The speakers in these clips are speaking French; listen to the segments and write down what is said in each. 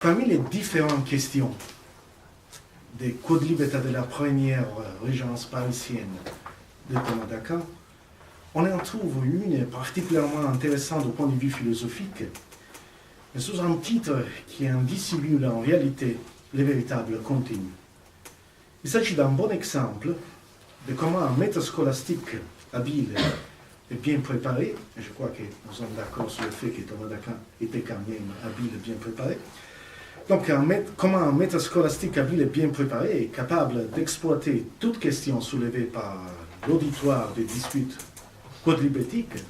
Parmi les différentes questions des quodlibeta de la première régence parisienne de Thomas d'Aquin, on en trouve une particulièrement intéressante au point de vue philosophique, mais sous un titre qui en dissimule en réalité les véritables contenus. Il s'agit d'un bon exemple de comment un maître scolastique habile et bien préparé, et je crois que nous sommes d'accord sur le fait que Thomas d'Aquin était quand même habile et bien préparé, donc comment un maître scolastique habile et bien préparé est capable d'exploiter toute question soulevée par l'auditoire des disputes quodlibétiques,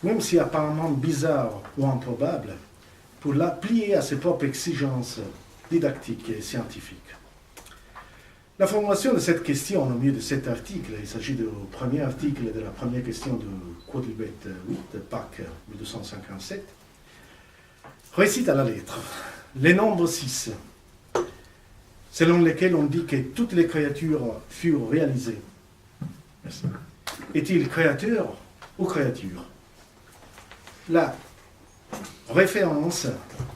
même si apparemment bizarre ou improbable, pour la plier à ses propres exigences didactiques et scientifiques. La formulation de cette question au milieu de cet article, il s'agit du premier article de la première question de Quodlibet 8, de Pâques 1257, récite à la lettre les nombres 6, selon lesquels on dit que toutes les créatures furent réalisées. Merci. Est-il créateur ou créature? La référence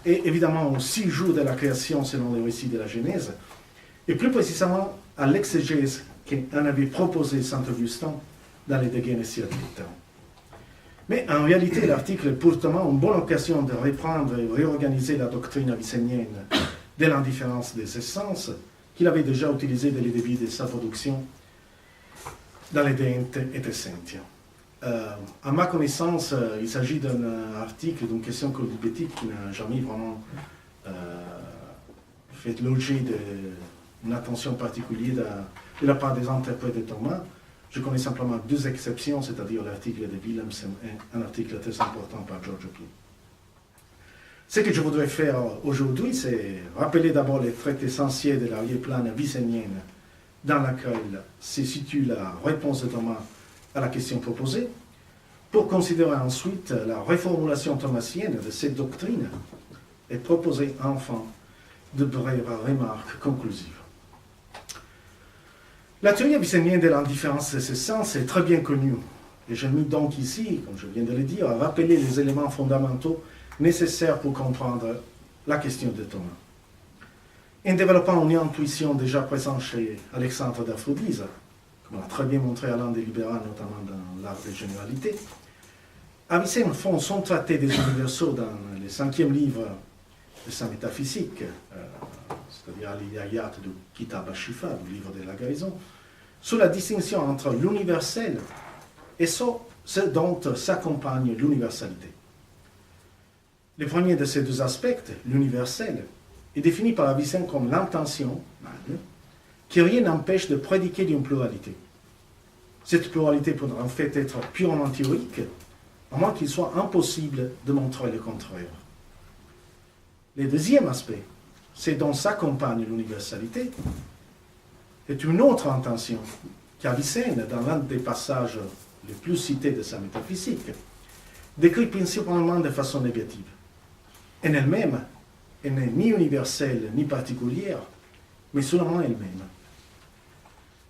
est évidemment aux 6 jours de la création selon les récits de la Genèse, et plus précisément à l'exégèse qu'en avait proposé saint Augustin dans les De Genesis. Mais en réalité, l'article est pourtant une bonne occasion de reprendre et réorganiser la doctrine avicénienne de l'indifférence des essences qu'il avait déjà utilisée dès le début de sa production dans les De Ente et Essentia. À ma connaissance, il s'agit d'un article, d'une question quodlibétique qui n'a jamais vraiment fait l'objet d'une attention particulière de la part des interprètes de Thomas. Je connais simplement 2 exceptions, c'est-à-dire l'article de Wilhelmsen et un article très important par George Pline. Ce que je voudrais faire aujourd'hui, c'est rappeler d'abord les traits essentiels de l'arrière-plan avicénienne dans laquelle se situe la réponse de Thomas à la question proposée, pour considérer ensuite la réformulation thomasienne de cette doctrine et proposer enfin de brèves remarques conclusives. La théorie avicénienne de l'indifférence des essences est très bien connue, et je mis donc ici, comme je viens de le dire, à rappeler les éléments fondamentaux nécessaires pour comprendre la question de Thomas. En développant une intuition déjà présente chez Alexandre d'Aphrodise, comme l'a très bien montré Alain de Libera, notamment dans l'art des généralités, Avicenne fonde son traité des universaux dans le 5e livre de sa métaphysique, c'est-à-dire l'Iyayat du Kitab Ashifa, du livre de la guérison, sur la distinction entre l'universel et ce dont s'accompagne l'universalité. Le premier de ces 2 aspects, l'universel, est défini par Avicenne comme l'intention, qui rien n'empêche de prédiquer d'une pluralité. Cette pluralité pourra en fait être purement théorique, à moins qu'il soit impossible de montrer le contraire. Le deuxième aspect, c'est dont s'accompagne l'universalité, est une autre intention qu'Avicenne, dans l'un des passages les plus cités de sa métaphysique, décrit principalement de façon négative. En elle-même, elle n'est ni universelle ni particulière, mais seulement elle-même.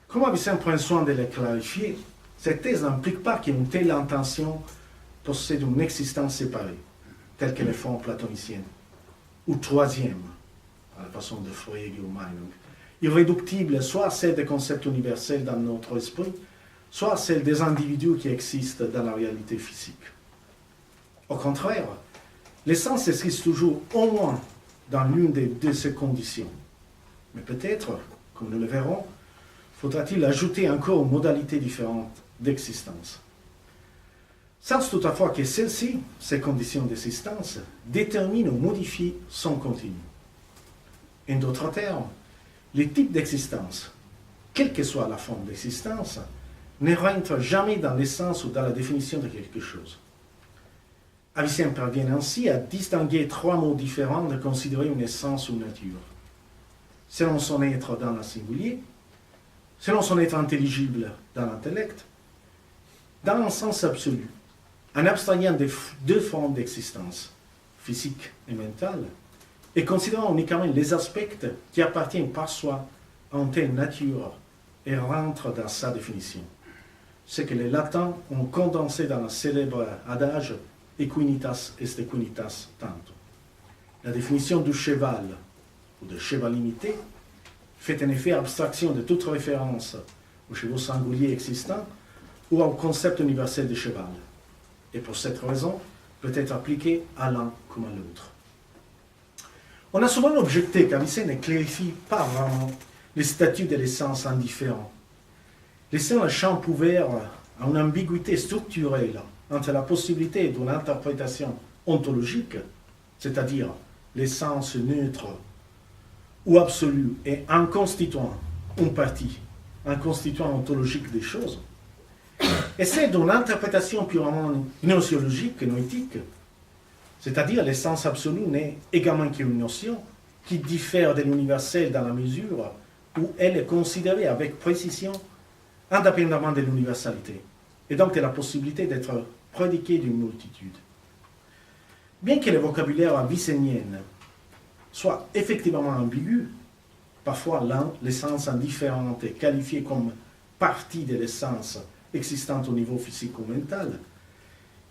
Comme Avicenne prend soin de le clarifier, cette thèse n'implique pas qu'une telle intention possède une existence séparée, telle que les formes platoniciennes, ou troisième, à la façon de Frege ou Meinung, irréductible soit à celle des concepts universels dans notre esprit, soit à celle des individus qui existent dans la réalité physique. Au contraire, l'essence existe toujours au moins dans l'une de ces conditions. Mais peut-être, comme nous le verrons, faudra-t-il ajouter encore une modalité différente d'existence. Sans toutefois que celle-ci, ces conditions d'existence, déterminent ou modifient son contenu. En d'autres termes, les types d'existence, quelle que soit la forme d'existence, ne rentrent jamais dans l'essence ou dans la définition de quelque chose. Avicenne parvient ainsi à distinguer 3 mots différents de considérer une essence ou une nature. Selon son être dans le singulier, selon son être intelligible dans l'intellect, dans un sens absolu, en abstrayant des 2 formes d'existence, physique et mentale, et considérant uniquement les aspects qui appartiennent par soi à une telle nature et rentrent dans sa définition. Ce que les latins ont condensé dans le célèbre adage Equinitas est equinitas tanto. La définition du cheval ou de chevalinité fait en effet abstraction de toute référence aux chevaux singuliers existants ou au concept universel de cheval, et pour cette raison peut être appliquée à l'un comme à l'autre. On a souvent objecté qu'Avicenne ne clarifie pas vraiment le statut de l'essence indifférent, laissant le champ ouvert à une ambiguïté structurelle entre la possibilité d'une interprétation ontologique, c'est-à-dire l'essence neutre ou absolue, et en constituant une partie, un constituant ontologique des choses, et c'est d'une interprétation purement gnoséologique, noétique, c'est-à-dire l'essence absolue n'est également qu'une notion qui diffère de l'universel dans la mesure où elle est considérée avec précision indépendamment de l'universalité, et donc de la possibilité d'être prédiquée d'une multitude. Bien que le vocabulaire avicennien soit effectivement ambigu, parfois l'essence indifférente est qualifiée comme partie de l'essence existante au niveau physique ou mental,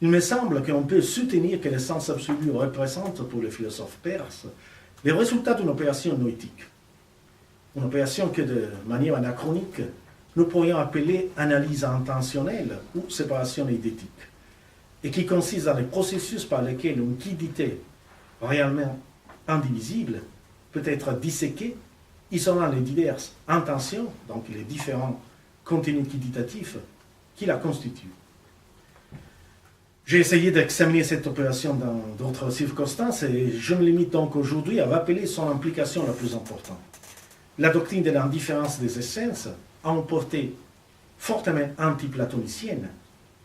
il me semble qu'on peut soutenir que l'essence absolue représente pour les philosophes perses les résultats d'une opération noétique. Une opération que, de manière anachronique, nous pourrions appeler analyse intentionnelle ou séparation eidétique, et qui consiste dans les processus par lesquels une quiddité réellement indivisible peut être disséquée, isolant les diverses intentions, donc les différents contenus quidditatifs, qui la constituent. J'ai essayé d'examiner cette opération dans d'autres circonstances et je me limite donc aujourd'hui à rappeler son implication la plus importante. La doctrine de l'indifférence des essences a une portée fortement anti-platonicienne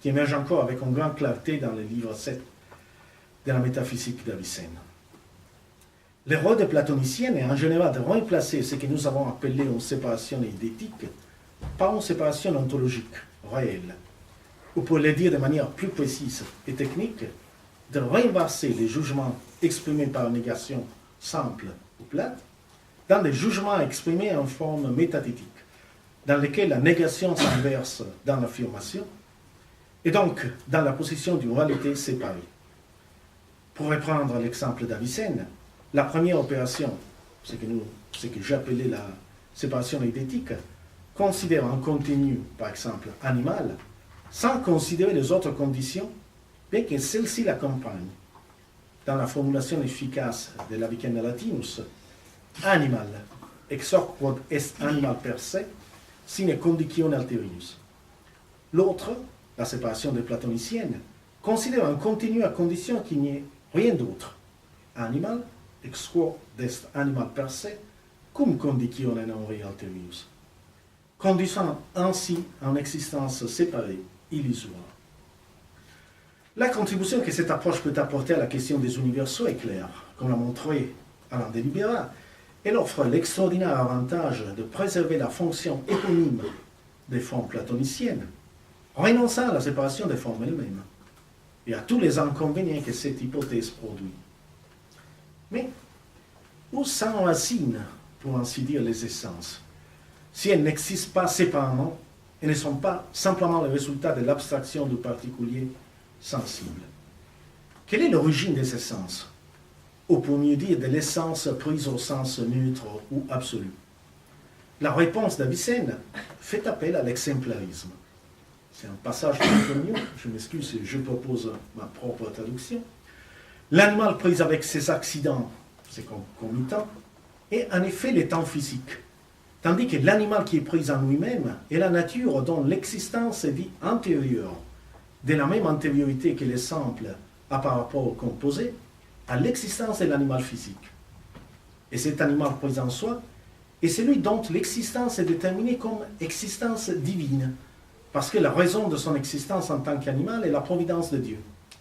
qui émerge encore avec une grande clarté dans le livre 7 de la métaphysique d'Avicenne. Le rôle de platonicienne est en général de remplacer ce que nous avons appelé une séparation eidétique par une séparation ontologique, réelle, ou pour le dire de manière plus précise et technique, de renverser les jugements exprimés par négation simple ou plate dans des jugements exprimés en forme métathétique, dans lesquels la négation s'inverse dans l'affirmation, et donc dans la position d'une réalité séparée. Pour reprendre l'exemple d'Avicenne, la première opération, ce que j'ai appelé la séparation eidétique, considère un contenu, par exemple, animal, sans considérer les autres conditions, bien que celles-ci l'accompagnent. Dans la formulation efficace de la Vicenda Latinus, animal, ex hoc quod est animal per se, sine conditione alterius. L'autre, la séparation des platoniciennes, considère un contenu à condition qu'il n'y ait rien d'autre. Animal, ex quod est animal per se, cum conditione non re alterius. Conduisant ainsi en existence séparée, illusoire. La contribution que cette approche peut apporter à la question des universaux est claire. Comme l'a montré Alain de Libera, elle offre l'extraordinaire avantage de préserver la fonction éponyme des formes platoniciennes, renonçant à la séparation des formes elles-mêmes et à tous les inconvénients que cette hypothèse produit. Mais où s'enracinent, pour ainsi dire, les essences, si elles n'existent pas séparément et ne sont pas simplement le résultat de l'abstraction du particulier sensible? Quelle est l'origine des essences, ou pour mieux dire de l'essence prise au sens neutre ou absolu? La réponse d'Avicenne fait appel à l'exemplarisme. C'est un passage connu, je m'excuse si je propose ma propre traduction. L'animal pris avec ses accidents, c'est concomitant, est en effet l'état physique, tandis que l'animal qui est pris en lui-même est la nature dont l'existence est dite antérieure, de la même antériorité que l'exemple a par rapport au composé, à l'existence de l'animal physique. Et cet animal pris en soi est celui dont l'existence est déterminée comme existence divine, parce que la raison de son existence en tant qu'animal est la providence de Dieu,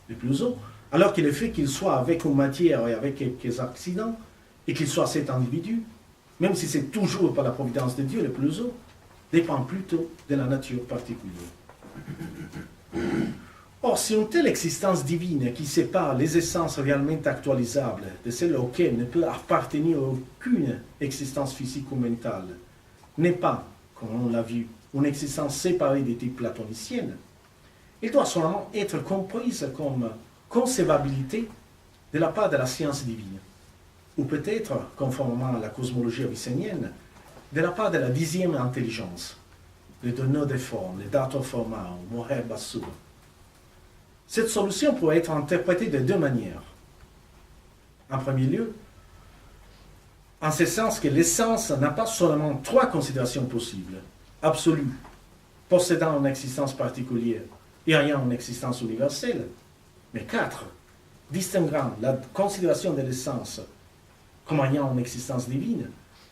le plus haut, alors que le fait qu'il soit avec une matière et avec quelques accidents, et qu'il soit cet individu, même si c'est toujours par la providence de Dieu le plus haut, dépend plutôt de la nature particulière. Or, si une telle existence divine qui sépare les essences réellement actualisables de celles auxquelles ne peut appartenir aucune existence physique ou mentale n'est pas, comme on l'a vu, une existence séparée des types platoniciennes, elle doit seulement être comprise comme concevabilité de la part de la science divine, ou peut-être, conformément à la cosmologie avicénienne, de la part de la 10e intelligence, les données des formes, les data forma ou Moher Bassur. Cette solution pourrait être interprétée de deux manières. En premier lieu, en ce sens que l'essence n'a pas seulement trois considérations possibles, absolues, possédant une existence particulière et ayant une existence universelle, mais quatre, distinguant la considération de l'essence comme ayant une existence divine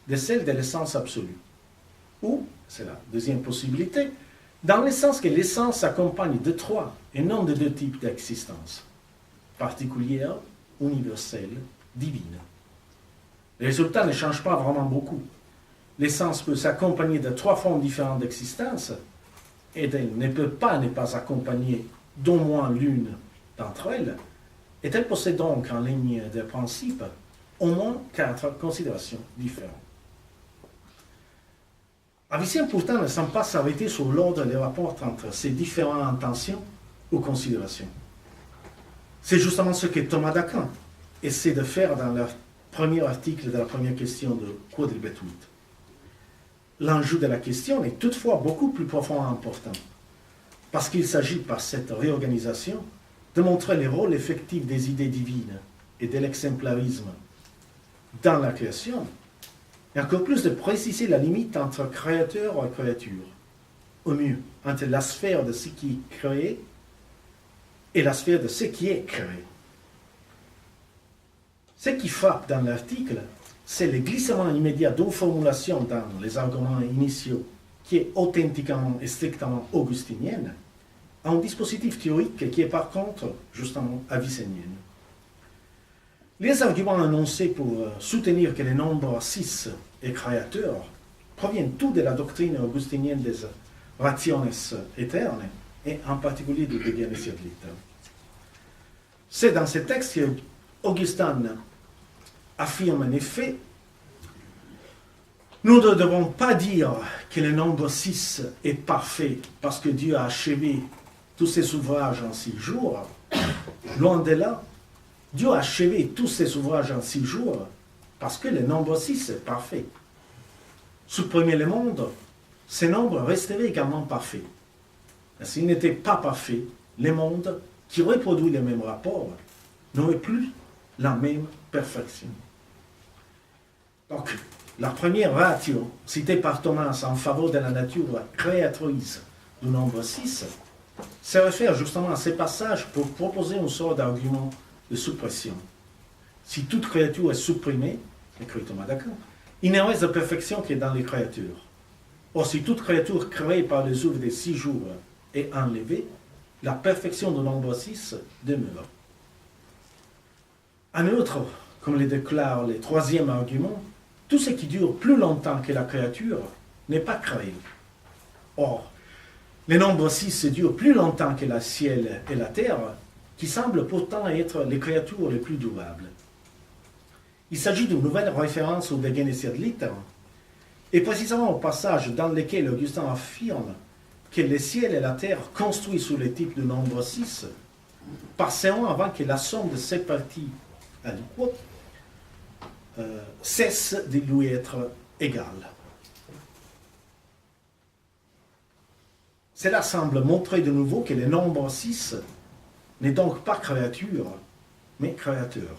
de celle de l'essence absolue. Ou, c'est la deuxième possibilité, dans le sens que l'essence s'accompagne de trois et non de deux types d'existence, particulière, universelle, divine. Les résultats ne changent pas vraiment beaucoup. L'essence peut s'accompagner de trois formes différentes d'existence et elle ne peut pas ne pas accompagner d'au moins l'une d'entre elles, et elle possède donc en ligne de principe au moins quatre considérations différentes. Avicenne pourtant ne semble pas s'arrêter sur l'ordre des rapports entre ces différentes intentions ou considérations. C'est justement ce que Thomas d'Aquin essaie de faire dans le premier article de la première question de Quodlibet 8. L'enjeu de la question est toutefois beaucoup plus profond et important, parce qu'il s'agit par cette réorganisation de montrer le rôle effectif des idées divines et de l'exemplarisme dans la création, et encore plus de préciser la limite entre créateur et créature, au mieux entre la sphère de ce qui est créé et la sphère de ce qui est créé. Ce qui frappe dans l'article, c'est le glissement immédiat d'une formulation dans les arguments initiaux qui est authentiquement et strictement augustinienne, à un dispositif théorique qui est par contre justement avicénien. Les arguments annoncés pour soutenir que le nombre 6 est créateur proviennent tous de la doctrine augustinienne des rationes éternes et en particulier du Degen Siadlita. C'est dans ce texte que Augustin affirme en effet: nous ne devons pas dire que le nombre 6 est parfait parce que Dieu a achevé tous ses ouvrages en 6 jours. Loin de là, Dieu a achevé tous ses ouvrages en 6 jours parce que le nombre 6 est parfait. Supprimer le monde, ce nombre resterait également parfait. S'il n'était pas parfait, le monde qui reproduit les mêmes rapports n'aurait plus la même perfection. Donc, la première ratio citée par Thomas en faveur de la nature créatrice du nombre 6 se réfère justement à ces passages pour proposer une sorte d'argument de suppression. Si toute créature est supprimée, écrit Thomas d'Aquin, il ne reste de perfection que dans les créatures. Or, si toute créature créée par les œuvres des 6 jours est enlevée, la perfection du nombre 6 demeure. En outre, comme le déclare le troisième argument, tout ce qui dure plus longtemps que la créature n'est pas créé. Or, le nombre 6 dure plus longtemps que le ciel et la terre, qui semblent pourtant être les créatures les plus durables. Il s'agit d'une nouvelle référence au Degen Siadlita, et précisément au passage dans lequel Augustin affirme que le ciel et la terre construits sous le type du nombre 6 passeront avant que la somme de ces parties aliquotes cesse de lui être égale. Cela semble montrer de nouveau que le nombre 6 n'est donc pas créature, mais créateur.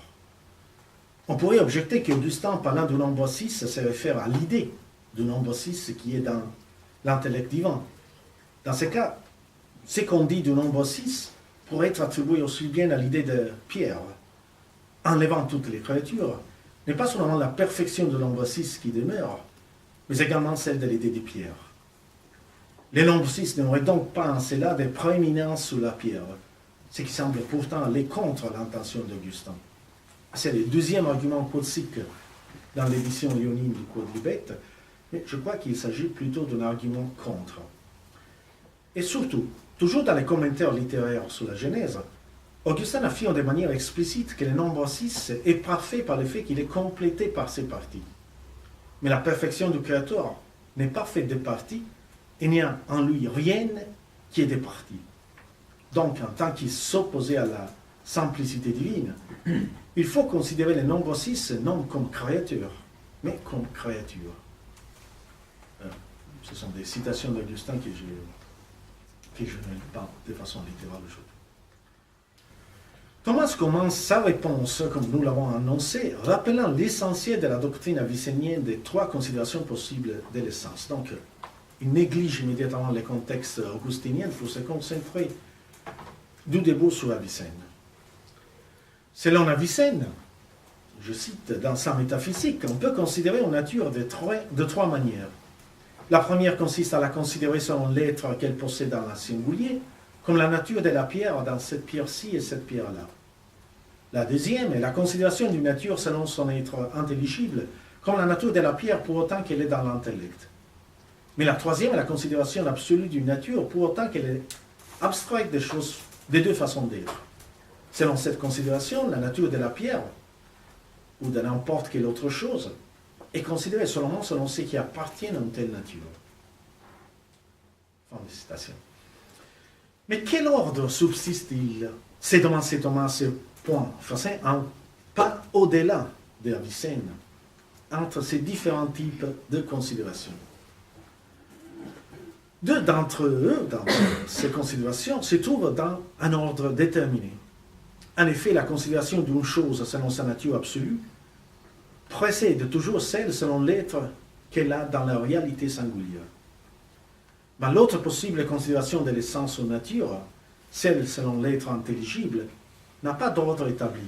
On pourrait objecter qu'Augustin, parlant du nombre 6, se réfère à l'idée du nombre 6 qui est dans l'intellect divin. Dans ce cas, ce qu'on dit du nombre 6 pourrait être attribué aussi bien à l'idée de Pierre. Enlevant toutes les créatures, n'est pas seulement la perfection du nombre 6 qui demeure, mais également celle de l'idée de Pierre. Le nombre 6 n'aurait donc pas en cela de prééminence sur la pierre, ce qui semble pourtant aller contre l'intention d'Augustin. C'est le deuxième argument quotique dans l'édition lyonine du Quodlibet, mais je crois qu'il s'agit plutôt d'un argument contre. Et surtout, toujours dans les commentaires littéraires sur la Genèse, Augustin affirme de manière explicite que le nombre 6 est parfait par le fait qu'il est complété par ses parties. Mais la perfection du Créateur n'est pas faite de parties, et il n'y a en lui rien qui est des parties. Donc, en tant qu'il s'opposait à la simplicité divine, il faut considérer le nombre 6 non comme créature, mais comme créature. Ce sont des citations d'Augustin que je ne lis pas de façon littérale aujourd'hui. Thomas commence sa réponse, comme nous l'avons annoncé, rappelant l'essentiel de la doctrine avicénienne des 3 considérations possibles de l'essence. Donc, il néglige immédiatement le contexte augustinien pour se concentrer du début sur Avicenne. Selon Avicenne, je cite, dans sa métaphysique, on peut considérer une nature de 3 manières. La première consiste à la considérer selon l'être qu'elle possède dans la singulier, comme la nature de la pierre dans cette pierre-ci et cette pierre-là. La deuxième est la considération d'une nature selon son être intelligible, comme la nature de la pierre pour autant qu'elle est dans l'intellect. Mais la troisième est la considération absolue d'une nature pour autant qu'elle est abstraite des choses, des 2 façons d'être. Selon cette considération, la nature de la pierre, ou de n'importe quelle autre chose, est considérée seulement selon ce qui appartient à une telle nature. Fin de citation. Mais quel ordre subsiste-t-il? C'est dans ce point, faisant un pas au-delà de Avicenne, entre ces différents types de considérations. 2 d'entre eux, dans ces considérations, se trouvent dans un ordre déterminé. En effet, la considération d'une chose selon sa nature absolue précède toujours celle selon l'être qu'elle a dans la réalité singulière. Mais l'autre possible considération de l'essence ou nature, celle selon l'être intelligible, n'a pas d'ordre établi.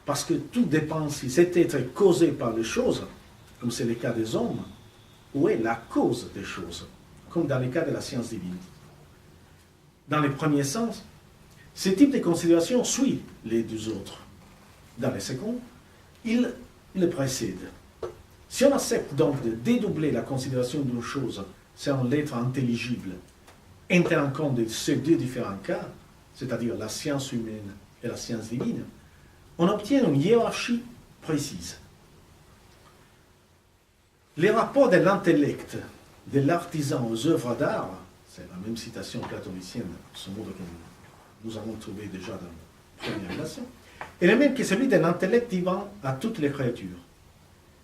Parce que tout dépend si cet être est causé par les choses, comme c'est le cas des hommes, ou est la cause des choses, comme dans le cas de la science divine. Dans le premier sens, ce type de considération suit les 2 autres. Dans le second, il le précède. Si on accepte donc de dédoubler la considération d'une chose selon l'être intelligible, en tenant compte de ces 2 différents cas, c'est-à-dire la science humaine et la science divine, on obtient une hiérarchie précise. Les rapports de l'intellect de l'artisan aux œuvres d'art, c'est la même citation platonicienne, ce mot que nous avons trouvé déjà dans la première relation, est le même que celui de l'intellect divin à toutes les créatures.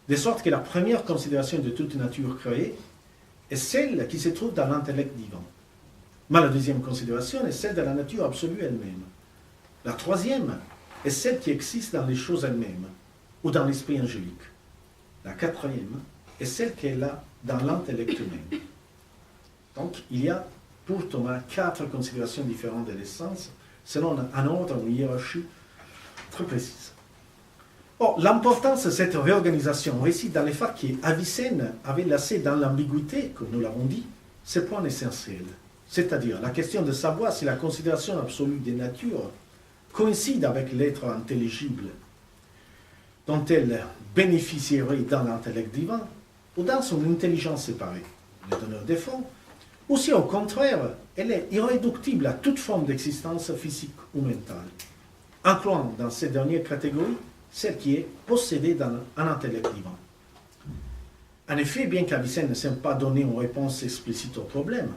De sorte que la première considération de toute nature créée est celle qui se trouve dans l'intellect divin. Mais la deuxième considération est celle de la nature absolue elle-même. La troisième est celle qui existe dans les choses elles-mêmes, ou dans l'esprit angélique. La quatrième est celle qu'elle a dans l'intellect même. Donc, il y a pour Thomas 4 considérations différentes de l'essence, selon un ordre, une hiérarchie très précise. Or, l'importance de cette réorganisation réside dans le fait qu'Avicenne avait laissé dans l'ambiguïté, comme nous l'avons dit, ce point essentiel, c'est-à-dire la question de savoir si la considération absolue des natures coïncide avec l'être intelligible dont elle bénéficierait dans l'intellect divin ou dans son intelligence séparée, le donneur des fonds, ou si au contraire, elle est irréductible à toute forme d'existence physique ou mentale, incluant dans cette dernière catégorie celle qui est possédée dans un intellect divin. En effet, bien qu'Avicenne ne semble pas donner une réponse explicite au problème,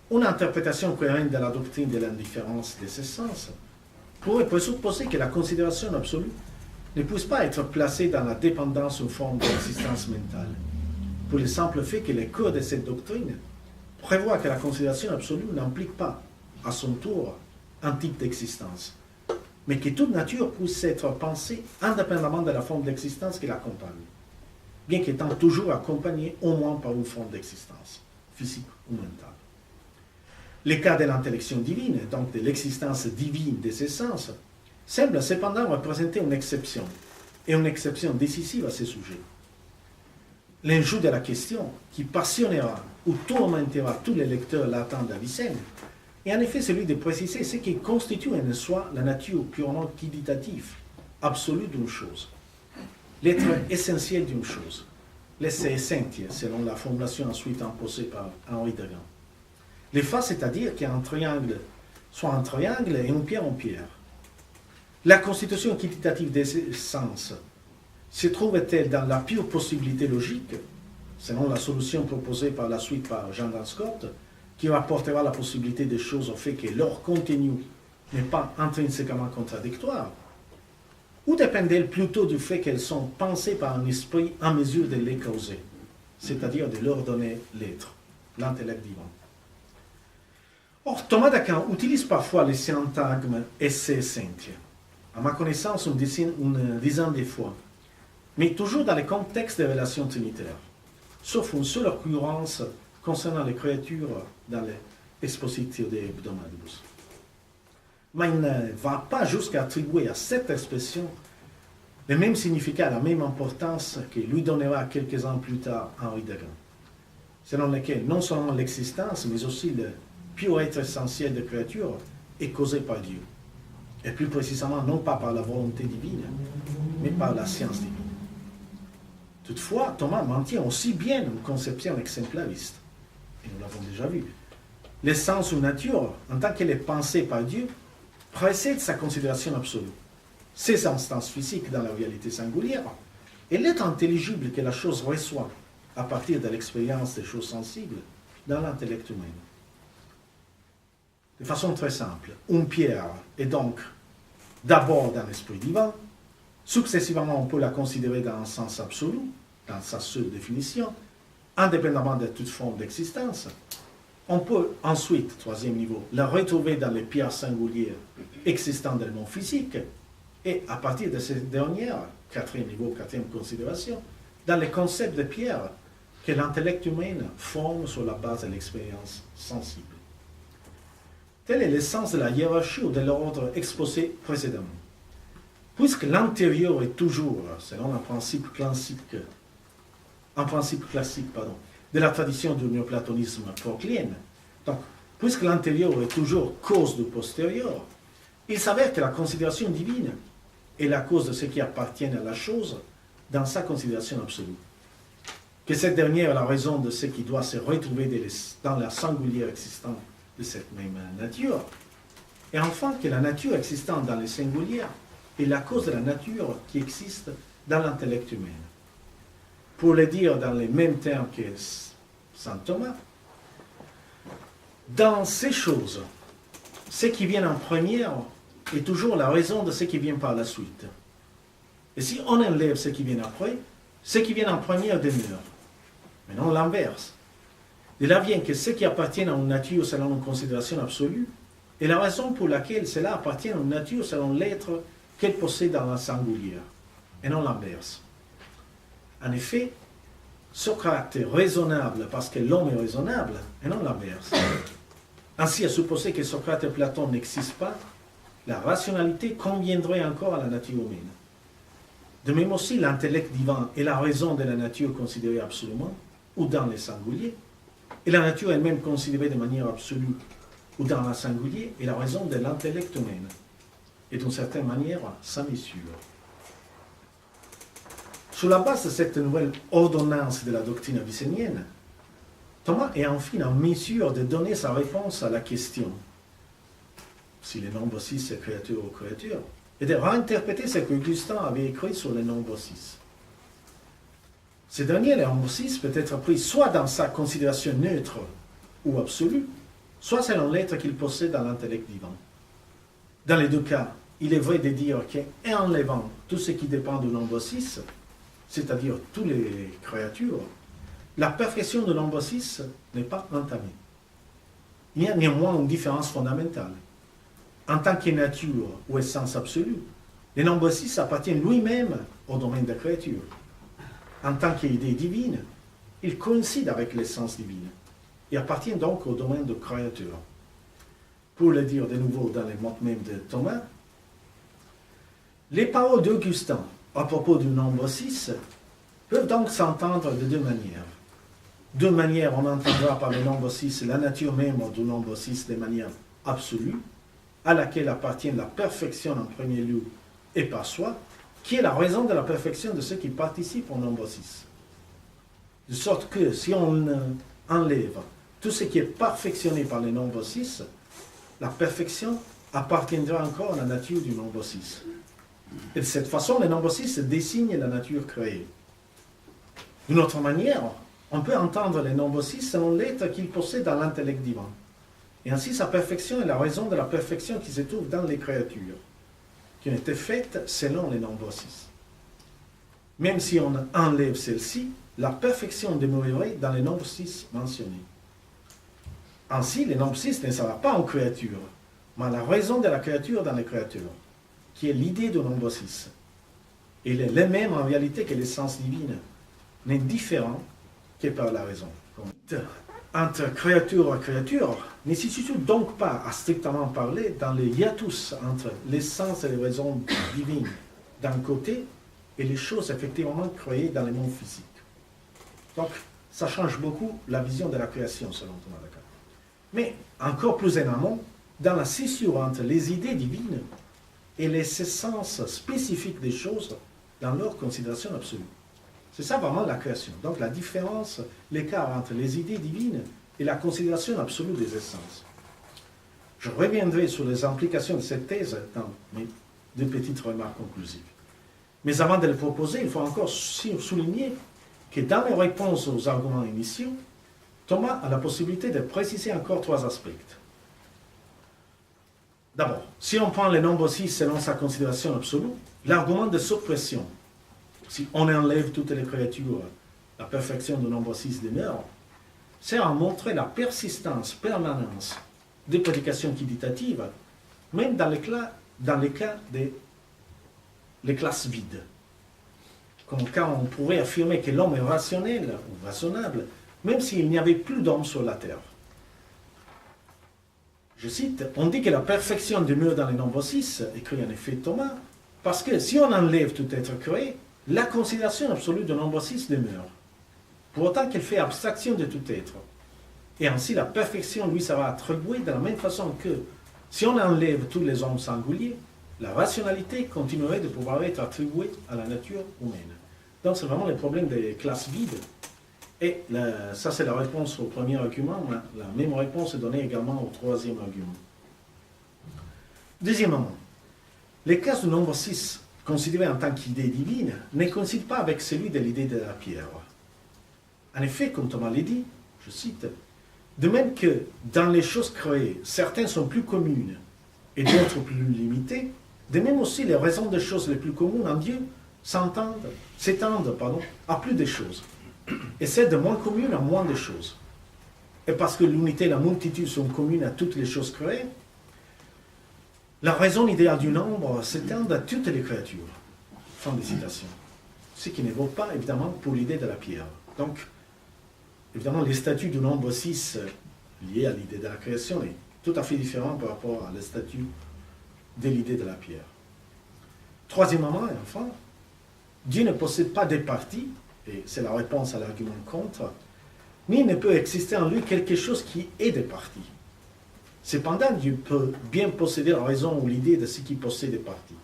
une interprétation cohérente de la doctrine de l'indifférence des essences pourrait présupposer que la considération absolue ne puisse pas être placée dans la dépendance ou forme d'existence mentale, pour le simple fait que le cœur de cette doctrine prévoit que la considération absolue n'implique pas, à son tour, un type d'existence, mais que toute nature puisse être pensée indépendamment de la forme d'existence qui l'accompagne, bien qu'étant toujours accompagnée au moins par une forme d'existence, physique ou mentale. Le cas de l'intellection divine, donc de l'existence divine des essences, semble cependant représenter une exception, et une exception décisive à ce sujet. L'enjeu de la question, qui passionnera ou tourmentera tous les lecteurs latins d'Avicenne, est en effet celui de préciser ce qui constitue en soi la nature purement qualitative, absolue d'une chose, l'être essentiel d'une chose, l'esse essentia, selon la formulation ensuite imposée par Henri Degan. Les faces, c'est-à-dire qu'un triangle soit un triangle et une pierre en pierre. La constitution quantitative des essences se trouve-t-elle dans la pure possibilité logique, selon la solution proposée par la suite par Jean Scott, qui rapportera la possibilité des choses au fait que leur contenu n'est pas intrinsèquement contradictoire, ou dépendent-elles plutôt du fait qu'elles sont pensées par un esprit en mesure de les causer, c'est-à-dire de leur donner l'être, l'intellect divin? Or, Thomas d'Aquin utilise parfois le syntagme esse essentia. À ma connaissance, une dizaine de fois, mais toujours dans le contexte des relations trinitaires, sauf une seule occurrence concernant les créatures dans l'Expositio de Hebdomadibus. Mais il ne va pas jusqu'à attribuer à cette expression le même significat, la même importance que lui donnera quelques ans plus tard Henri Deguin, selon lequel non seulement l'existence, mais aussi le pur être essentiel de créature est causé par Dieu, et plus précisément non pas par la volonté divine, mais par la science divine. Toutefois, Thomas maintient aussi bien une conception exemplariste, et nous l'avons déjà vu. L'essence ou nature, en tant qu'elle est pensée par Dieu, précède sa considération absolue, ses instances physiques dans la réalité singulière, et l'être intelligible que la chose reçoit à partir de l'expérience des choses sensibles dans l'intellect humain. De façon très simple, une pierre est donc d'abord dans l'esprit divin, successivement on peut la considérer dans un sens absolu, dans sa seule définition, indépendamment de toute forme d'existence. On peut ensuite, troisième niveau, la retrouver dans les pierres singulières existant dans le monde physique, et à partir de cette dernière, quatrième niveau, quatrième considération, dans les concepts de pierre que l'intellect humain forme sur la base de l'expérience sensible. Telle est l'essence de la hiérarchie ou de l'ordre exposé précédemment. Puisque l'antérieur est toujours, selon un principe classique, de la tradition du néoplatonisme proclienne, donc, puisque l'antérieur est toujours cause du postérieur, il s'avère que la considération divine est la cause de ce qui appartient à la chose dans sa considération absolue. Que cette dernière est la raison de ce qui doit se retrouver dans la singulière existence de cette même nature, et enfin que la nature existante dans les singulières est la cause de la nature qui existe dans l'intellect humain. Pour le dire dans les mêmes termes que saint Thomas, dans ces choses, ce qui vient en première est toujours la raison de ce qui vient par la suite. Et si on enlève ce qui vient après, ce qui vient en première demeure. Mais non l'inverse. De là vient que ce qui appartient à une nature selon une considération absolue est la raison pour laquelle cela appartient à une nature selon l'être qu'elle possède dans la singulière, et non l'inverse. En effet, ce caractère raisonnable parce que l'homme est raisonnable, et non l'inverse. Ainsi, à supposer que Socrate et Platon n'existent pas, la rationalité conviendrait encore à la nature humaine. De même aussi, l'intellect divin est la raison de la nature considérée absolument, ou dans les singuliers, et la nature elle-même considérée de manière absolue, ou dans la singulier, est la raison de l'intellect humain, et d'une certaine manière, sa mesure. Sur la base de cette nouvelle ordonnance de la doctrine avicénienne, Thomas est enfin en mesure de donner sa réponse à la question si le nombre 6 est créature ou créature, et de réinterpréter ce qu'Augustin avait écrit sur le nombre 6. Ce dernier, le nombre 6, peut être pris soit dans sa considération neutre ou absolue, soit selon l'être qu'il possède dans l'intellect divin. Dans les deux cas, il est vrai de dire qu'en enlevant tout ce qui dépend du nombre 6, c'est-à-dire toutes les créatures, la perfection du nombre 6 n'est pas entamée. Il y a néanmoins une différence fondamentale. En tant que nature ou essence absolue, le nombre 6 appartient lui-même au domaine de la créature. En tant qu'idée divine, il coïncide avec l'essence divine et appartient donc au domaine de créature. Pour le dire de nouveau dans les mots mêmes de Thomas, les paroles d'Augustin à propos du nombre 6 peuvent donc s'entendre de deux manières. Deux manières, on entendra par le nombre 6 la nature même du nombre 6 de manière absolue, à laquelle appartient la perfection en premier lieu et par soi, qui est la raison de la perfection de ceux qui participent au nombre 6. De sorte que si on enlève tout ce qui est perfectionné par le nombre 6, la perfection appartiendra encore à la nature du nombre 6. Et de cette façon, le nombre 6 désigne la nature créée. D'une autre manière, on peut entendre le nombre 6 selon l'être qu'il possède dans l'intellect divin. Et ainsi, sa perfection est la raison de la perfection qui se trouve dans les créatures. qui ont été faites selon les nombres 6. Même si on enlève celle-ci, la perfection demeurerait dans les nombres 6 mentionnés. Ainsi, le nombre 6 ne sera pas en créature, mais la raison de la créature dans les créatures, qui est l'idée du nombre 6. Il est le même en réalité que l'essence divine, n'est différent que par la raison. Entre créature et créature ne se situe donc pas, à strictement parler, dans le hiatus entre l'essence et les raisons divines d'un côté et les choses effectivement créées dans le monde physique. Donc, ça change beaucoup la vision de la création, selon Thomas d'Aquin. Mais, encore plus en amont, dans la scissure entre les idées divines et les essences spécifiques des choses dans leur considération absolue. C'est ça vraiment la création. Donc, la différence, l'écart entre les idées divines et la considération absolue des essences. Je reviendrai sur les implications de cette thèse dans mes 2 petites remarques conclusives. Mais avant de le proposer, il faut encore souligner que dans les réponses aux arguments initiaux, Thomas a la possibilité de préciser encore 3 aspects. D'abord, si on prend le nombre 6 selon sa considération absolue, l'argument de suppression, si on enlève toutes les créatures, la perfection du nombre 6 demeure, sert à montrer la persistance, permanence des prédications qualitatives, même dans les cas des les classes vides. Comme quand on pourrait affirmer que l'homme est rationnel ou raisonnable, même s'il n'y avait plus d'hommes sur la terre. Je cite, on dit que la perfection demeure dans le nombre 6, écrit en effet Thomas, parce que si on enlève tout être créé, la considération absolue du nombre 6 demeure, pour autant qu'elle fait abstraction de tout être. Et ainsi la perfection lui sera attribuée de la même façon que, si on enlève tous les hommes singuliers, la rationalité continuerait de pouvoir être attribuée à la nature humaine. Donc c'est vraiment le problème des classes vides. Et ça c'est la réponse au premier argument, la même réponse est donnée également au troisième argument. Deuxièmement, les cas du nombre 6, considéré en tant qu'idée divine, ne coïncident pas avec celui de l'idée de la pierre. En effet, comme Thomas l'a dit, je cite, de même que dans les choses créées, certaines sont plus communes et d'autres plus limitées, de même aussi les raisons des choses les plus communes en Dieu s'étendent à plus de choses, et celles de moins communes à moins de choses. Et parce que l'unité et la multitude sont communes à toutes les choses créées, la raison idéale du nombre s'étend à toutes les créatures. Fin de citation. Ce qui ne vaut pas, évidemment, pour l'idée de la pierre. Donc, évidemment, les statuts du nombre 6 liés à l'idée de la création est tout à fait différent par rapport à les statuts de l'idée de la pierre. Troisièmement, et enfin, Dieu ne possède pas des parties, et c'est la réponse à l'argument contre, ni ne peut exister en lui quelque chose qui est des parties. Cependant, Dieu peut bien posséder la raison ou l'idée de ce qui possède des parties.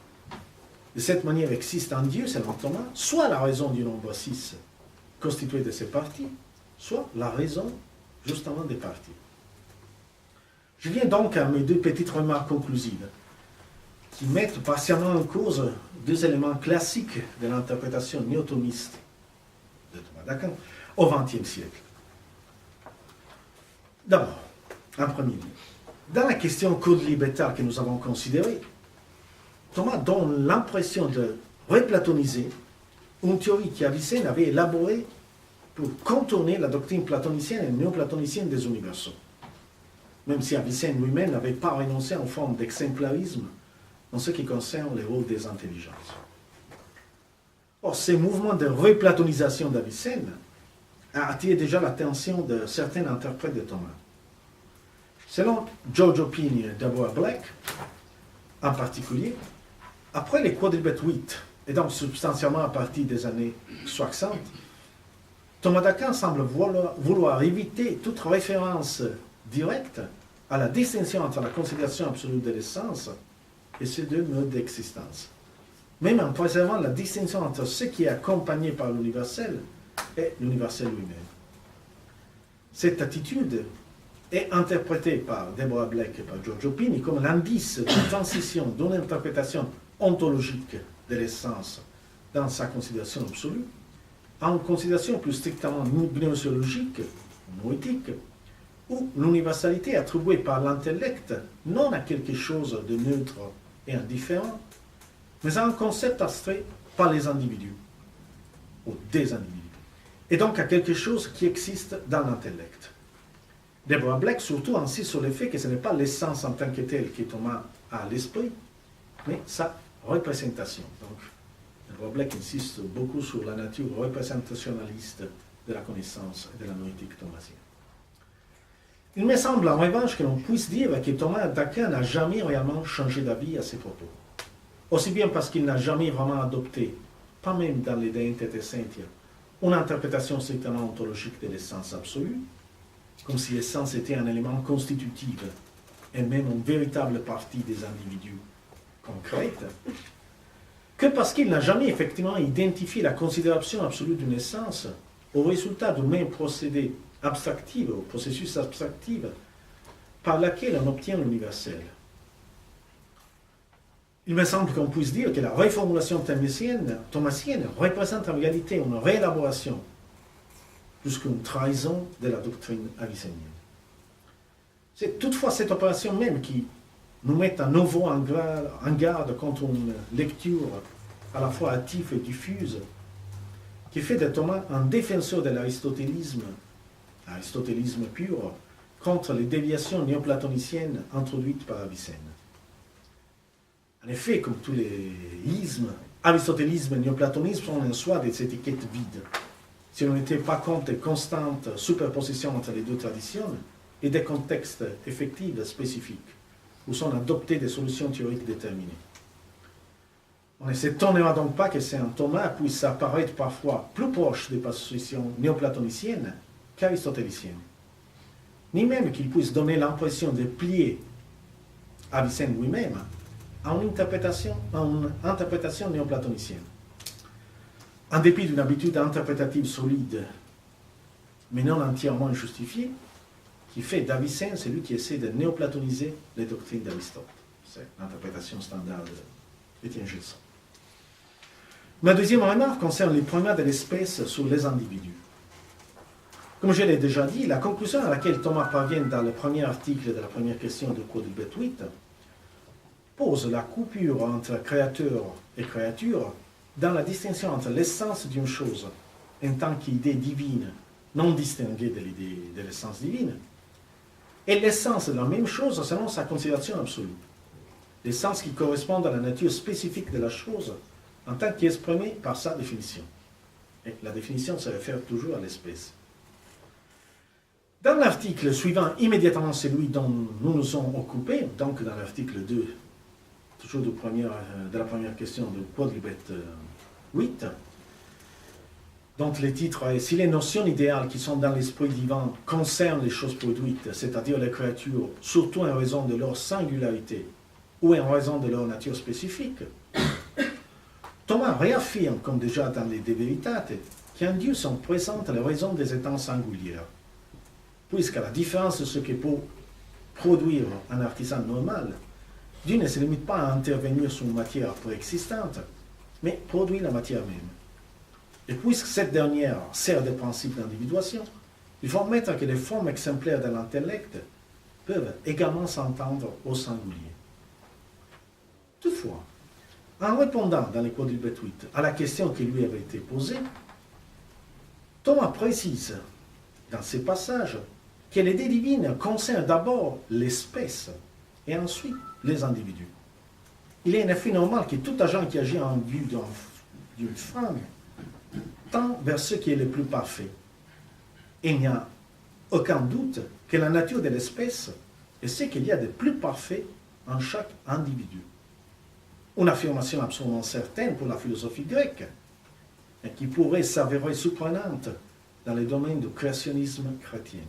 De cette manière existe en Dieu, selon Thomas, soit la raison du nombre 6 constituée de ces parties, soit la raison justement des parties. Je viens donc à mes 2 petites remarques conclusives, qui mettent partiellement en cause 2 éléments classiques de l'interprétation newtoniste de Thomas d'Aquin au XXe siècle. D'abord, en premier lieu, dans la question code libertaire que nous avons considérée, Thomas donne l'impression de replatoniser une théorie qu'Avicenne avait élaborée pour contourner la doctrine platonicienne et néoplatonicienne des universaux, même si Avicenne lui-même n'avait pas renoncé en forme d'exemplarisme en ce qui concerne les rôles des intelligences. Or, ces mouvements de replatonisation d'Avicenne a attiré déjà l'attention de certains interprètes de Thomas. Selon Giorgio Pini et Deborah Black, en particulier, après les quadrupèdes 8, et donc substantiellement à partir des années 60, Thomas d'Aquin semble vouloir éviter toute référence directe à la distinction entre la considération absolue de l'essence et ces 2 modes d'existence, même en préservant la distinction entre ce qui est accompagné par l'universel et l'universel lui-même. Cette attitude est interprétée par Deborah Black et par Giorgio Pini comme l'indice de transition d'une interprétation ontologique de l'essence dans sa considération absolue à une considération plus strictement gnoséologique, noétique, où l'universalité attribuée par l'intellect non à quelque chose de neutre et indifférent, mais à un concept abstrait par les individus, ou des individus, et donc à quelque chose qui existe dans l'intellect. Deborah Black surtout insiste sur le fait que ce n'est pas l'essence en tant que telle que Thomas a à l'esprit, mais sa représentation. Donc, Deborah Black insiste beaucoup sur la nature représentationnaliste de la connaissance et de la noétique thomasienne. Il me semble en revanche que l'on puisse dire que Thomas d'Aquin n'a jamais réellement changé d'avis à ses propos. Aussi bien parce qu'il n'a jamais vraiment adopté, pas même dans les De Entitate Essentia, une interprétation strictement ontologique de l'essence absolue, comme si l'essence était un élément constitutif et même une véritable partie des individus concrets, que parce qu'il n'a jamais effectivement identifié la considération absolue d'une essence au résultat du même procédé abstractif, au processus abstractif, par lequel on obtient l'universel. Il me semble qu'on puisse dire que la reformulation thomasienne représente en réalité une réélaboration, plus qu'une trahison de la doctrine avicénienne. C'est toutefois cette opération même qui nous met à nouveau en garde contre une lecture à la fois hâtive et diffuse, qui fait de Thomas un défenseur de l'aristotélisme pur, contre les déviations néoplatoniciennes introduites par Avicenne. En effet, comme tous les ismes, aristotélisme et néoplatonisme sont en soi des étiquettes vides. Si l'on n'était pas compte des constantes superpositions entre les deux traditions et des contextes effectifs spécifiques, où sont adoptées des solutions théoriques déterminées. On ne s'étonnera donc pas que Saint Thomas puisse apparaître parfois plus proche des positions néoplatoniciennes qu'aristotéliciennes, ni même qu'il puisse donner l'impression de plier Avicenne lui-même à une interprétation néoplatonicienne. En dépit d'une habitude interprétative solide, mais non entièrement justifiée, qui fait d'Avicenne celui qui essaie de néoplatoniser les doctrines d'Aristote. C'est l'interprétation standard d'Étienne Gilson. Ma deuxième remarque concerne les primaires de l'espèce sur les individus. Comme je l'ai déjà dit, la conclusion à laquelle Thomas parvient dans le premier article de la première question de Quodlibet 8 pose la coupure entre créateur et créature dans la distinction entre l'essence d'une chose en tant qu'idée divine non distinguée de l'idée de l'essence divine et l'essence de la même chose selon sa considération absolue. L'essence qui correspond à la nature spécifique de la chose en tant qu'exprimée par sa définition. Et la définition se réfère toujours à l'espèce. Dans l'article suivant immédiatement celui dont nous nous sommes occupés, donc dans l'article 2, toujours de la première question de Quodlibet 8, dont le titre est « Si les notions idéales qui sont dans l'esprit divin concernent les choses produites, c'est-à-dire les créatures, surtout en raison de leur singularité ou en raison de leur nature spécifique », Thomas réaffirme, comme déjà dans les De Veritate, qu'en Dieu sont présentes les raisons des états singulières, puisqu'à la différence de ce que peut produire un artisan normal, Dieu ne se limite pas à intervenir sur une matière préexistante, mais produit la matière même. Et puisque cette dernière sert de principe d'individuation, il faut admettre que les formes exemplaires de l'intellect peuvent également s'entendre au singulier. Toutefois, en répondant dans les Quodlibet 8 à la question qui lui avait été posée, Thomas précise dans ces passages que l'idée divine concerne d'abord l'espèce et ensuite les individus. Il est en effet normal que tout agent qui agit en vue d'une fin tend vers ce qui est le plus parfait. Il n'y a aucun doute que la nature de l'espèce est ce qu'il y a de plus parfait en chaque individu. Une affirmation absolument certaine pour la philosophie grecque, et qui pourrait s'avérer surprenante dans les domaines du créationnisme chrétien.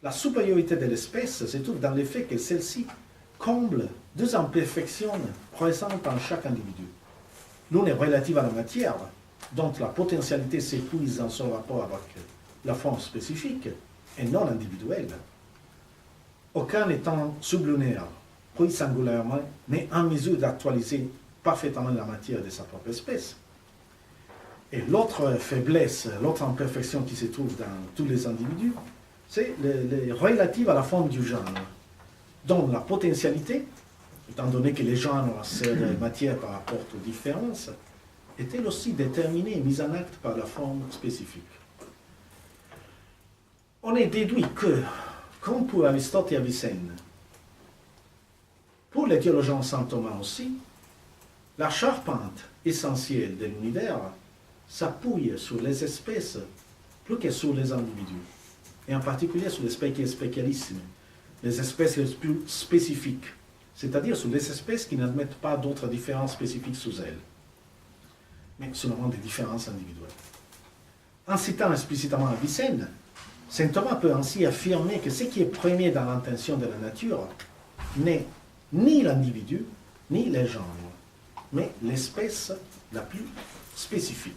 La supériorité de l'espèce se trouve dans le fait que celle-ci comble deux imperfections présentes en chaque individu. L'une est relative à la matière, dont la potentialité s'épuise dans son rapport avec la forme spécifique et non individuelle. Aucun étant sublunaire, puis singulièrement, n'est en mesure d'actualiser parfaitement la matière de sa propre espèce. Et l'autre faiblesse, l'autre imperfection qui se trouve dans tous les individus, c'est relative à la forme du genre, dont la potentialité étant donné que les genres ont cette matière par rapport aux différences, est-elle aussi déterminée et mise en acte par la forme spécifique. On est déduit que, comme pour Aristote et Avicenne, pour les théologiens Saint Thomas aussi, la charpente essentielle de l'univers s'appuie sur les espèces plus que sur les individus, et en particulier sur les spécialismes, les espèces les plus spécifiques, c'est-à-dire sur les espèces qui n'admettent pas d'autres différences spécifiques sous elles, mais seulement des différences individuelles. En citant explicitement Avicenne, saint Thomas peut ainsi affirmer que ce qui est premier dans l'intention de la nature n'est ni l'individu, ni les genres, mais l'espèce la plus spécifique.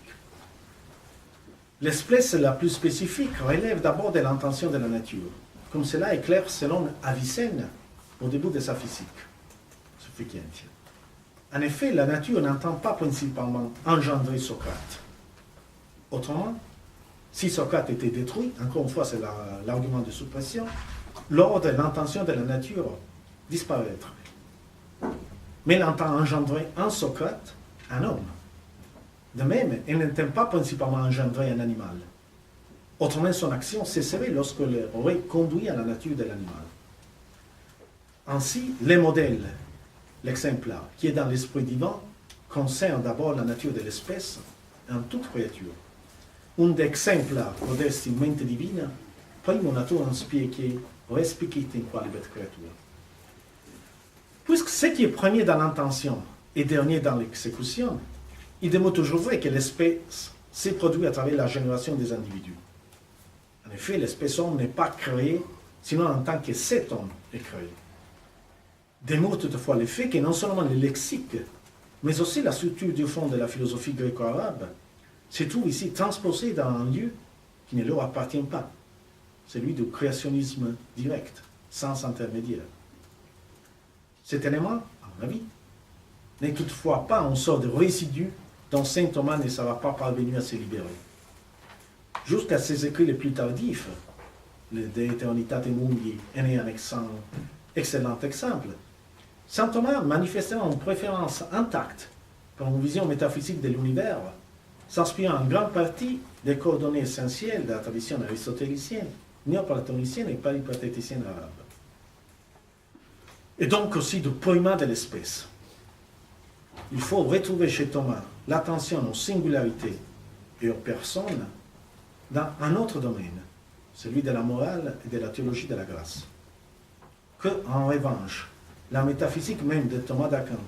L'espèce la plus spécifique relève d'abord de l'intention de la nature, comme cela est clair selon Avicenne au début de sa physique. En effet, la nature n'entend pas principalement engendrer Socrate. Autrement, si Socrate était détruit, encore une fois c'est l'argument de suppression, l'ordre et l'intention de la nature disparaîtraient. Mais elle entend engendrer en Socrate un homme. De même, elle n'entend pas principalement engendrer un animal. Autrement, son action cesserait lorsqu'elle aurait conduit à la nature de l'animal. Ainsi, les modèles, l'exemplaire qui est dans l'esprit divin, concerne d'abord la nature de l'espèce en toute créature. Un exemplar modeste in mente divina, primo natura spiecie respicit in qualibet creatura. Puisque ce qui est premier dans l'intention et dernier dans l'exécution, il demeure toujours vrai que l'espèce s'est produite à travers la génération des individus. En effet, l'espèce homme n'est pas créée, sinon en tant que cet homme est créé. Demeure toutefois le fait que non seulement le lexique, mais aussi la structure du fond de la philosophie gréco-arabe se trouve ici transposée dans un lieu qui ne leur appartient pas, celui du créationnisme direct, sans intermédiaire. Cet élément, à mon avis, n'est toutefois pas une sorte de résidu dont saint Thomas ne sera pas parvenu à se libérer. Jusqu'à ses écrits les plus tardifs, le De Aeternitate Mundi est né un excellent exemple, saint Thomas manifestant une préférence intacte pour une vision métaphysique de l'univers, s'inspirant en grande partie des coordonnées essentielles de la tradition aristotélicienne, néoplatonicienne et péripatéticienne arabe. Et donc aussi du poiement de l'espèce. Il faut retrouver chez Thomas l'attention aux singularités et aux personnes dans un autre domaine, celui de la morale et de la théologie de la grâce. Que, en revanche, la métaphysique même de Thomas d'Aquin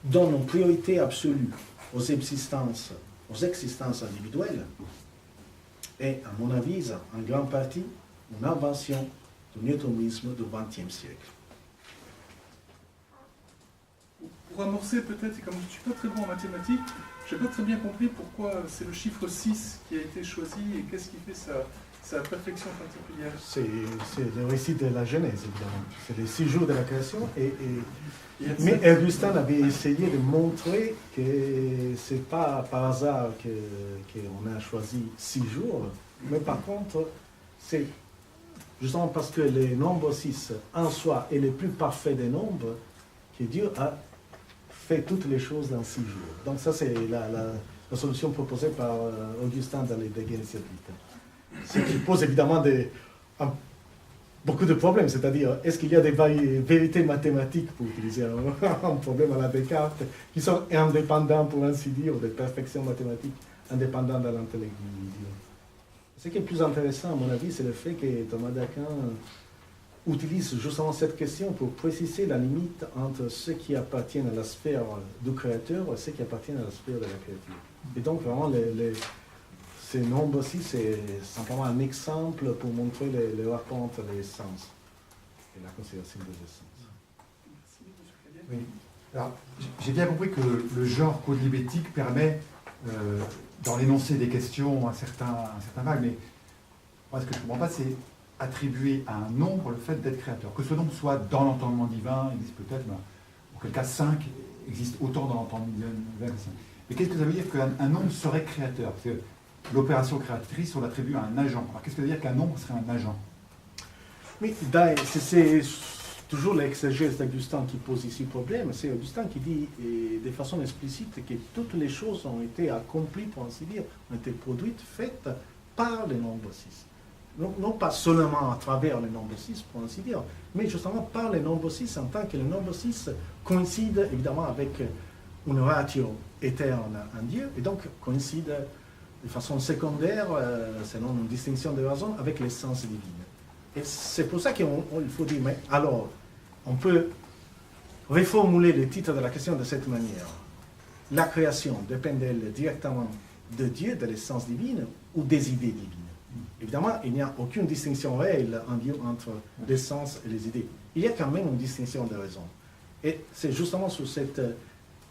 donne une priorité absolue aux existences individuelles est, à mon avis, en grande partie une invention du newtonisme du XXe siècle. Pour amorcer peut-être, et comme je ne suis pas très bon en mathématiques, je n'ai pas très bien compris pourquoi c'est le chiffre 6 qui a été choisi et qu'est-ce qui fait sa perfection particulière. C'est le récit de la Genèse, évidemment. C'est les 6 jours de la création. Mais Augustin avait essayé de montrer que ce n'est pas par hasard qu'on a choisi 6 jours, mais par contre, c'est justement parce que le nombre 6 en soi est le plus parfait des nombres que Dieu a fait toutes les choses dans 6 jours. Donc ça, c'est la solution proposée par Augustin dans les De Genesiat Vita. Ce qui pose évidemment beaucoup de problèmes, c'est-à-dire, est-ce qu'il y a des vérités mathématiques, pour utiliser un problème à la Descartes, qui sont indépendants, pour ainsi dire, des perfections mathématiques indépendantes de l'intellect du Dieu. Ce qui est plus intéressant, à mon avis, c'est le fait que Thomas d'Aquin utilise justement cette question pour préciser la limite entre ceux qui appartiennent à la sphère du Créateur et ceux qui appartiennent à la sphère de la créature. Et donc, vraiment, ces nombres-ci, c'est simplement un exemple pour montrer le rapport entre les sens et la considération des essences. Oui. Alors, j'ai bien compris que le genre quodlibétique permet d'en énoncer des questions à certains vagues, mais moi, ce que je ne comprends pas, c'est attribuer à un nombre le fait d'être créateur. Que ce nombre soit dans l'entendement divin, il existe peut-être, mais en quel cas 5 existe autant dans l'entendement divin que 5. Mais qu'est-ce que ça veut dire qu'un nombre serait créateur? Parce que l'opération créatrice, on l'attribue à un agent. Alors qu'est-ce que ça veut dire qu'un nombre serait un agent? Oui, c'est toujours l'exégèse d'Augustin qui pose ici problème. C'est Augustin qui dit de façon explicite que toutes les choses ont été accomplies, pour ainsi dire, ont été produites, faites par le nombre 6. Non pas seulement à travers le nombre 6, pour ainsi dire, mais justement par le nombre 6, en tant que le nombre 6 coïncide évidemment avec une ratio éterne en Dieu, et donc coïncide de façon secondaire, selon une distinction de raison, avec l'essence divine. Et c'est pour ça qu'il faut dire, mais alors, on peut reformuler le titre de la question de cette manière. La création dépend-elle directement de Dieu, de l'essence divine, ou des idées divines? Évidemment, il n'y a aucune distinction réelle en Dieu entre l'essence et les idées. Il y a quand même une distinction de raison. Et c'est justement sur cette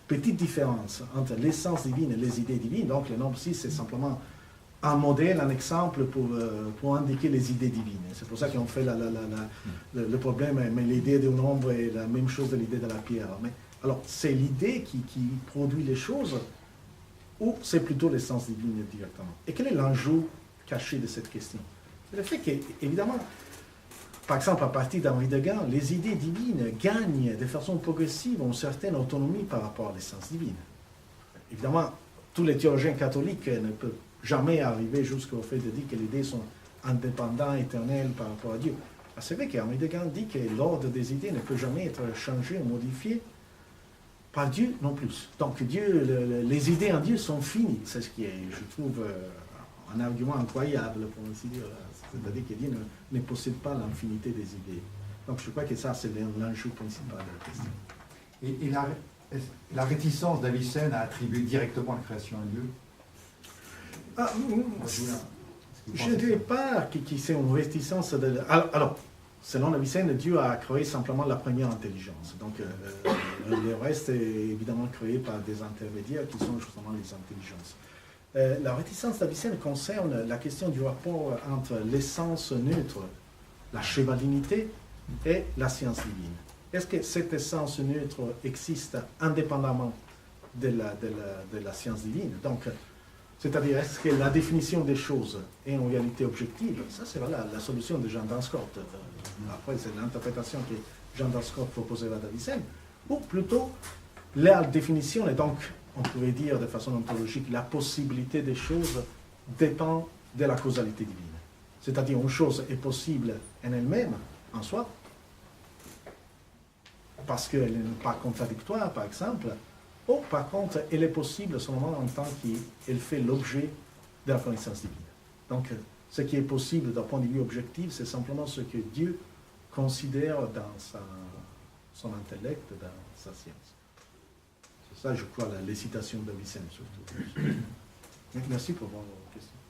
petite différence entre l'essence divine et les idées divines, donc le nombre 6, c'est simplement un modèle, un exemple pour indiquer les idées divines. C'est pour ça qu'on fait le problème, mais l'idée du nombre est la même chose de l'idée de la pierre. Mais, alors, c'est l'idée qui produit les choses, ou c'est plutôt l'essence divine directement? Et quel est l'enjeu caché de cette question? C'est le fait qu'évidemment, par exemple, à partir d'Henri Degas, les idées divines gagnent de façon progressive une certaine autonomie par rapport à l'essence divine. Évidemment, tous les théologiens catholiques ne peuvent jamais arriver jusqu'au fait de dire que les idées sont indépendantes, éternelles par rapport à Dieu. C'est vrai qu'Henri Degas dit que l'ordre des idées ne peut jamais être changé ou modifié par Dieu non plus. Donc Dieu, les idées en Dieu sont finies. C'est ce qui est, je trouve, un argument incroyable, pour ainsi dire. C'est-à-dire que Dieu ne possède pas l'infinité des idées. Donc je crois que ça, c'est l'enjeu principal de la question. Et la réticence d'Avicenne à attribuer directement la création à Dieu? Je ne dirais pas que c'est une réticence. Alors, selon Avicenne, Dieu a créé simplement la première intelligence. Donc, le reste est évidemment créé par des intermédiaires qui sont justement les intelligences. La réticence d'Avicenne concerne la question du rapport entre l'essence neutre, la chevalinité, et la science divine. Est-ce que cette essence neutre existe indépendamment de la science divine? Donc, c'est-à-dire, est-ce que la définition des choses est en réalité objective? Ça, c'est la solution de Jean Danscourt. Après, c'est l'interprétation que Jean Danscourt proposait à Avicenne. Ou plutôt, la définition, et donc, on pourrait dire de façon ontologique, la possibilité des choses dépend de la causalité divine. C'est-à-dire, une chose est possible en elle-même, en soi, parce qu'elle n'est pas contradictoire, par exemple, ou par contre, elle est possible seulement en tant qu'elle fait l'objet de la connaissance divine. Donc, ce qui est possible d'un point de vue objectif, c'est simplement ce que Dieu considère dans son intellect, dans sa science. C'est ça, je crois, les citations d'Avicenne, surtout. Merci pour vos questions.